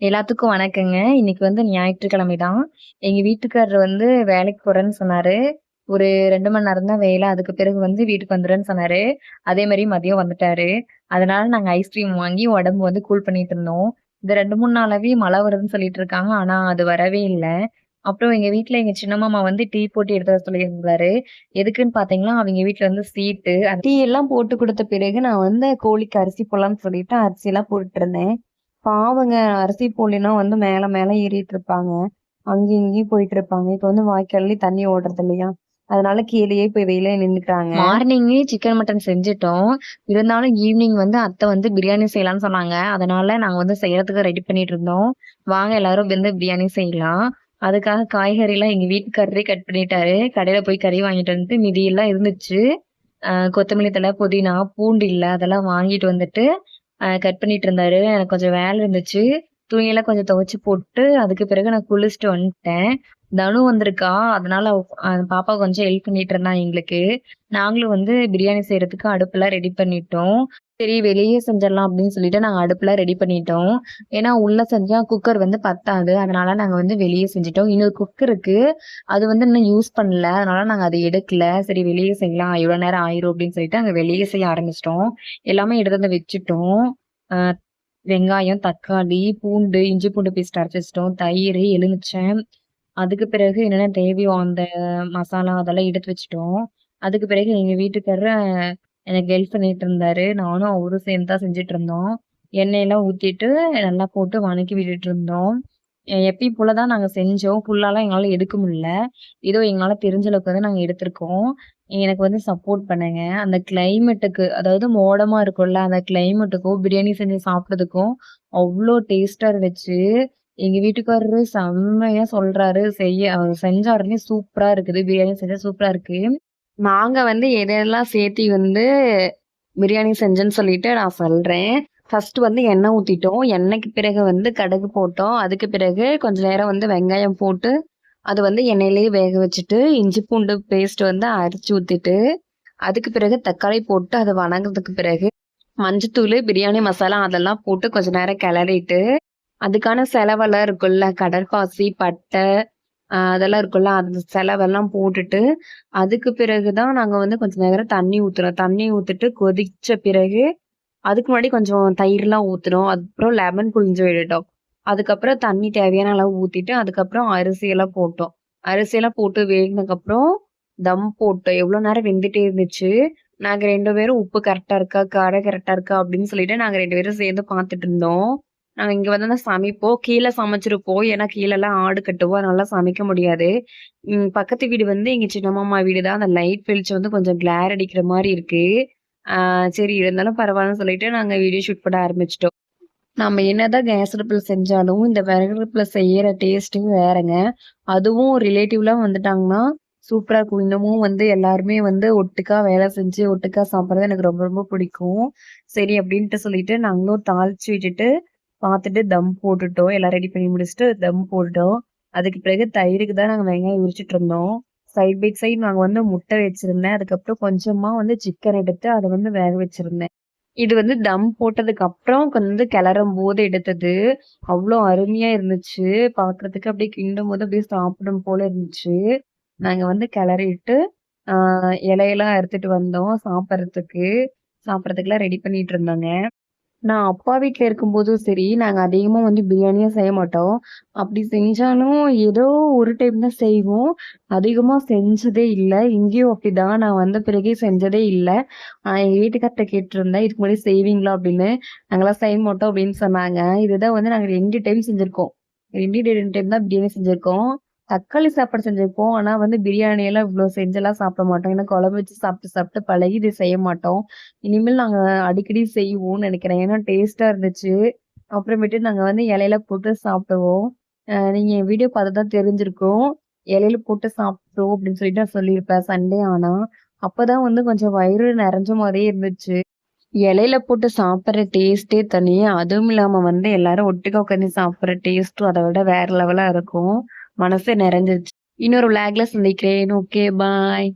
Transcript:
எல்லாத்துக்கும் வணக்கங்க. இன்னைக்கு வந்து ஞாயிற்றுக்கிழமை தான். எங்க வீட்டுக்காரர் வந்து வேலைக்கு போறேன்னு சொன்னாரு. ஒரு 2 மணி நேரம் தான் வேலை. அதுக்கு பிறகு வந்து வீட்டுக்கு வந்துருவேன்னு சொன்னாரு. அதே மாரி மதியம் வந்துட்டாரு. அதனால நாங்க ஐஸ்கிரீம் வாங்கி உடம்பு வந்து கூல் பண்ணிட்டு இருந்தோம். இந்த 2, 3 நாளாவே மழை வருதுன்னு சொல்லிட்டு இருக்காங்க. ஆனா அது வரவே இல்ல. அப்புறம் எங்க வீட்ல எங்க சின்ன மாமா வந்து டீ போட்டு எடுத்து வர சொல்லியிருந்தாரு. எதுக்குன்னு பார்த்தீங்கன்னா, அவிங்க வீட்ல வந்து சீட்டு. அந்த டீ எல்லாம் போட்டு குடுத்த பிறகு நான் வந்து கோழிக்கு அரிசி போடலான்னு சொல்லிட்டு அரிசிலாம் போட்டுட்டு இருந்தேன். பாவங்க அரிசி போடலைன்னா வந்து மேல மேல ஏறிட்டு இருப்பாங்க. அங்கேயும் இங்கேயும் போயிட்டு இருப்பாங்க. இப்ப வந்து வாய்க்கால்லயும் தண்ணி ஓடுறது இல்லையா? அதனால கீழயே போய் வெயில்ல நின்னுட்டாங்க. மார்னிங்கே சிக்கன், மட்டன் செஞ்சுட்டோம். இருந்தாலும் ஈவினிங் வந்து அத்தை வந்து பிரியாணி செய்யலான்னு சொன்னாங்க. அதனால நாங்க வந்து செய்யறதுக்கு ரெடி பண்ணிட்டு இருந்தோம். வாங்க எல்லாரும் வந்து பிரியாணி செய்யலாம். அதுக்காக காய்கறிலாம் எங்க வீட்டுக்காரரே கட் பண்ணிட்டாரு. கடையில போய் கறி வாங்கிட்டு வந்துட்டு மீதியெல்லாம் இருந்துச்சு. கொத்தமல்லி தழை, புதினா, பூண்டு இல்ல அதெல்லாம் வாங்கிட்டு வந்துட்டு கட் பண்ணிட்டு இருந்தாரு. எனக்கு கொஞ்சம் வேலை இருந்துச்சு. துணியெல்லாம் கொஞ்சம் துவைச்சு போட்டு, அதுக்கு பிறகு நான் குளிச்சுட்டு வந்துட்டேன். தனு வந்திருக்கா. அதனால பாப்பா கொஞ்சம் ஹெல்ப் பண்ணிட்டு இருந்தா எங்களுக்கு. நாங்களும் வந்து பிரியாணி செய்றதுக்கு அடுப்பெல்லாம் ரெடி பண்ணிட்டோம். சரி வெளியே செஞ்சிடலாம் அப்படின்னு சொல்லிட்டு நாங்க அடுப்புலாம் ரெடி பண்ணிட்டோம். ஏன்னா உள்ள செஞ்சா குக்கர் வந்து பத்தாது. அதனால நாங்க வந்து வெளியே செஞ்சுட்டோம். இன்னொரு குக்கர் இருக்கு. அது வந்து இன்னும் யூஸ் பண்ணல. அதனால நாங்க அத எடுக்கல. சரி வெளியே செய்யலாம். எவ்வளோ நேரம் ஆயிரும் அப்படின்னு சொல்லிட்டு அங்க வெளியே செய்ய ஆரம்பிச்சுட்டோம். எல்லாமே எடுத்து வந்து வச்சுட்டோம். அ வெங்காயம், தக்காளி, பூண்டு, இஞ்சி பூண்டு பேஸ்ட் அரைச்சு வச்சுட்டோம். தயிரு, எலுமிச்சை, அதுக்கு பிறகு என்னென்ன தேவையோ அந்த மசாலா அதெல்லாம் எடுத்து வச்சுட்டோம். அதுக்கு பிறகு எங்க வீட்டுக்காரரு எனக்கு ஹெல்ப் பண்ணிட்டு இருந்தாரு. நானும் அவரும் சேர்ந்து தான் செஞ்சுட்டு இருந்தோம். எண்ணெயெல்லாம் ஊத்திட்டு நல்லா போட்டு வணக்கி விட்டுட்டு இருந்தோம். எப்பயும் போல தான் நாங்க செஞ்சோம். ஃபுல்லாலாம் எங்களால எடுக்க முடியல. ஏதோ எங்களால தெரிஞ்ச அளவுக்கு வந்து நாங்க எடுத்திருக்கோம். எனக்கு வந்து சப்போர்ட் பண்ணுங்க. அந்த கிளைமேட்டுக்கு அதாவது மோடமா இருக்கும்ல, அந்த கிளைமேட்டுக்கும் பிரியாணி செஞ்சு சாப்பிட்டதுக்கும் அவ்ளோ டேஸ்ட்டா இருந்துச்சு. எங்க வீட்டுக்காரரு செம்மையா சொல்றாரு. அவர் செஞ்ச உடனே சூப்பரா இருக்குது. பிரியாணி செஞ்சா சூப்பரா இருக்கு. நாங்க வந்து எதெல்லாம் சேர்த்தி வந்து பிரியாணி செஞ்சேன்னு சொல்லிட்டு நான் சொல்றேன். ஃபர்ஸ்ட் வந்து எண்ணெய் ஊத்திட்டோம். எண்ணெய்க்கு பிறகு வந்து கடுகு போட்டோம். அதுக்கு பிறகு கொஞ்ச நேரம் வந்து வெங்காயம் போட்டு, அது வந்து எண்ணெயிலேயே வேக வச்சுட்டு, இஞ்சி பூண்டு பேஸ்ட் வந்து அரைச்சு ஊத்திட்டு, அதுக்கு பிறகு தக்காளி போட்டு அத வணங்குனதுக்கு பிறகு, மஞ்சத்தூளு, பிரியாணி மசாலா அதெல்லாம் போட்டு கொஞ்ச நேரம் கிளறிட்டு, அதுக்கான செலவெல்லாம் இருக்குல்ல, கடற்பாசி, பட்டை அதெல்லாம் இருக்குல்ல, அந்த செலவெல்லாம் போட்டுட்டு, அதுக்கு பிறகு தான் நாங்க வந்து கொஞ்ச நேரம் தண்ணி ஊத்துனோம். தண்ணி ஊத்திட்டு கொதிச்ச பிறகு, அதுக்கு முன்னாடி கொஞ்சம் தயிர்லாம் ஊத்துனோம். அப்புறம் லெமன் புழிஞ்சு விட்டுட்டோம். அதுக்கப்புறம் தண்ணி தேவையான அளவு ஊத்திட்டு, அதுக்கப்புறம் அரிசியெல்லாம் போட்டோம். அரிசியெல்லாம் போட்டு வேகுனதுக்கப்புறம் தம் போட்டோம். எவ்வளோ நேரம் வெந்துட்டே இருந்துச்சு. நாங்க 2 பேரும் உப்பு கரெக்ட்டா இருக்கா, காரம் கரெக்ட்டா இருக்கா அப்படின்னு சொல்லிட்டு நாங்க 2 பேரும் சேர்ந்து பார்த்துட்டு இருந்தோம். நாங்க இங்க வந்து தான் சமைப்போம். கீழ சமைச்சிருப்போம். ஏன்னா கீழலாம் ஆடு கட்டுவோம். அதனால சமைக்க முடியாது. பக்கத்து வீடு வந்து எங்க சின்ன மாமா வீடு தான். அந்த லைட் வெளிச்சம் வந்து கொஞ்சம் கிளேர் அடிக்கிற மாரி இருக்கு. ஆ சரி இருந்தாலும் பரவாயில்லன்னு சொல்லிட்டு நாங்க வீடியோ ஷூட் பண்ண ஆரம்பிச்சுட்டோம். நம்ம என்னதான் கேஸ் அடுப்புல செஞ்சாலும், இந்த விறகு அடுப்புல செய்யற டேஸ்ட்டு வேறங்க. அதுவும் ரிலேட்டிவ்லாம் வந்துட்டாங்கன்னா, சூப்பரா இருக்கும். இன்னமும் வந்து எல்லாருமே வந்து ஒட்டுக்கா வேலை செஞ்சு, ஒட்டுக்கா சாப்பிடுறது எனக்கு ரொம்ப ரொம்ப பிடிக்கும். சரி அப்டின்ட்டு சொல்லிட்டு நாங்களும் தாளிச்சு விட்டுட்டு, பார்த்துட்டு தம் போட்டுட்டோம். எல்லாம் ரெடி பண்ணி முடிச்சுட்டு தம் போட்டுட்டோம். அதுக்கு பிறகு தயிருக்கு தான் நாங்க வெங்காயம் உரிச்சுட்டு இருந்தோம். சைட் பை சைட் நாங்க வந்து முட்டை வச்சிருந்தேன். அதுக்கப்புறம் கொஞ்சமா வந்து சிக்கன் எடுத்து அத வந்து வேக வச்சிருந்தேன். இது வந்து தம் போட்டதுக்கு அப்புறம் வந்து கிளறும்போது எடுத்தது. அவ்ளோ அருமையா இருந்துச்சு. பார்க்கறதுக்கு அப்படியே கிண்டும்போது அப்படியே சாப்பிடணும் போல இருந்துச்சு. நாங்க வந்து கிளறிட்டு, ஆ இலையெல்லாம் அறுத்துட்டு வந்தோம் சாப்பிடறதுக்கு. சாப்பிடறதுக்குலாம் ரெடி பண்ணிட்டு இருந்தாங்க. நான் அப்பா வீட்ல இருக்கும்போதும் சரி, நாங்க அதிகமா வந்து பிரியாணியே செய்ய மாட்டோம். அப்படி செஞ்சாலும் ஏதோ ஒரு டைம் தான் செய்வோம். அதிகமா செஞ்சதே இல்ல. இங்கேயும் அப்படிதான். நான் வந்த பிறகே செஞ்சதே இல்ல. எங்க வீட்டுக்கார்ட்ட கேட்டிருந்தேன். இதுக்கு முன்னாடி செய்வீங்களா அப்படின்னு. நாங்கலாம் செய்ய மாட்டோம் அப்படின்னு சொன்னாங்க. இதுதான் வந்து நாங்க 2 டைம் செஞ்சிருக்கோம். 2 டைம் தான் பிரியாணி செஞ்சிருக்கோம். தக்காளி சாப்பாடு செஞ்சிருப்போம். ஆனா வந்து பிரியாணி எல்லாம் இவ்ளோ செஞ்செல்லாம் சாப்பிட மாட்டோம். ஏன்னா குழம்பு வச்சு சாப்பிட்டு சாப்பிட்டு பழகி இது செய்ய மாட்டோம். இனிமேல் நாங்க அடிக்கடி செய்வோம்னு நெனைக்கிறேன். ஏன்னா டேஸ்ட்டா இருந்துச்சு. அப்புறமேட்டு நாங்க வந்து இலையில போட்டு சாப்பிடுவோம். நீங்க என் வீடியோ பார்த்து தான் தெரிஞ்சிருக்கும். இலையில போட்டு சாப்பிட்டோம் அப்படின்னு சொல்லிட்டு நான் சொல்லியிருப்பேன் சண்டே ஆனா. அப்பதான் வந்து கொஞ்சம் வயிறு நெறஞ்ச மாரியே இருந்துச்சு. இலையில போட்டு சாப்பிடுற டேஸ்ட்டே தனி. அதுவும் இல்லாம வந்து எல்லாரும் ஒட்டுக்கா உட்காந்து சாப்பிடுற டேஸ்ட்டும் அத விட வேற லெவலா இருக்கும். மனசே நெறஞ்சிருச்சு. இன்னொரு விளாக்ல சந்திக்கிறேன். Okay bye.